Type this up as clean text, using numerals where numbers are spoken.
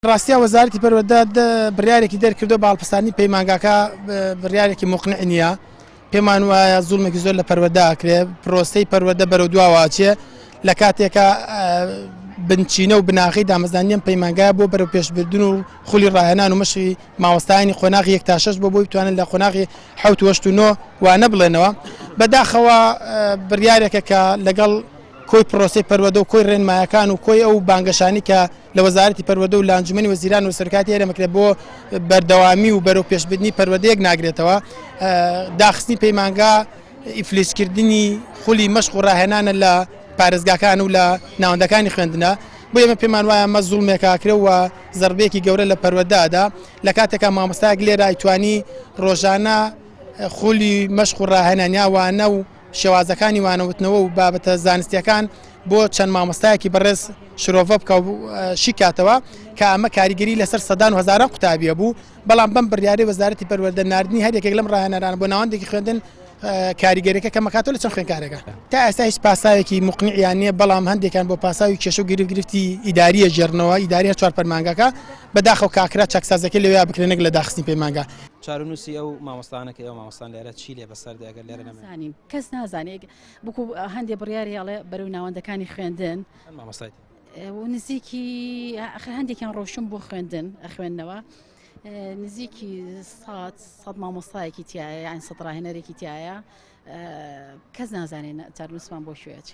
ڕاستیە وەزارەتی پەروەردە بڕیارێکی دەرکردو باڵپەساندنی پەیمانگاکە بڕیارێکی موقنع نییە. پێمان وایە زوڵمێکی زۆر لە پەروەردە ئەکرێ، پرۆسەی پەروەردە بەرەو دواوەچێ لە کاتێکە بنچینە و بناغی دامەزانیم پەیمانگای بۆ بەرەو پێشبردن و خولی ڕاهێنان و مەشی ماوەستانی قۆناغی 1 تا 6 بۆ بتوانن لە قۆناغی 7 و 8 و 9 وانە بڵێنەوە. بەداخەوە بڕیارێکە کە لەگەڵ کۆی پرۆسی پەروەردە و کۆی ڕێنمایەکان و کۆی ئەو بانگەشانی کە لە وەزارەتی پەروەردە و لە ئەنجومەنی وەزیران و سەرکاتی هەرێمەکرێت بۆ بەردەوامی و بەرەو پێشبردننی پەروەردەیەک ناگرێتەوە. داخستنی پەیمانگا ئیفلیسکردنی خولی مەشق و ڕاهێنانە لە پارێزگاکان و لە ناوەندەکانی خوێندنە. بۆ ئێمە پێمان وایە ئەمە زوڵمێکاکرێەوە زەربەیەکی گەورە لە پەروەردەدا لە کاتێکە مامۆستایەک لێرە ئەیتوانی ڕۆژانە خولی مەشق و ڕاهێنانیاوانە و شێوازەکانی وانەوتنەوە و بابەتە زانستیەکان بۆ چەند مامۆستایەکی بەڕێز شرۆڤە بکە و شیکاتەوە کە ئەمە کاریگەری لەسەر سەدان و هەزاران قوتابیە بوو. بەڵام بەم بڕیارەی وەزارەتی پەروەردە ناردنی هەر یەکێک لەم ڕاهێنەرانە بۆ ناوەندێکی خوێندن کاریگەریەکە کە مەکاتۆ لە چەند خوێندکارێکە تا ئێستا هیچ پاساوێکی موقنعیان نییە، بەڵام هەندێکان بۆ پاساوی کێشە و گرفتی ئیداریە ژێرنەوە ئیداریە چوار پەرمانگاکە بەداخەو کاکرا چەکسازەکە لەوێ بکرێنێک لە داخستنی پەیمانگا. چارەنووسی ئەو مامۆستانەکە ئەو مامۆستان لێرە چی لێ بەسەردە ئەگەر لێرە نەزانین کەس نازانێت بکو هەندێ بڕیاری هەڵێ بەرەو ناوەندەکانی خوێندن مامۆستای نزیکی هەندێکیان ڕۆشن بۆ خوێندن خوێندنەوە نزیکی سەد مامۆستایەکی تایە یان سەد ڕاهێنەرێکی تایە کەس نازانێت چارەنووسمان بۆ شوێچ.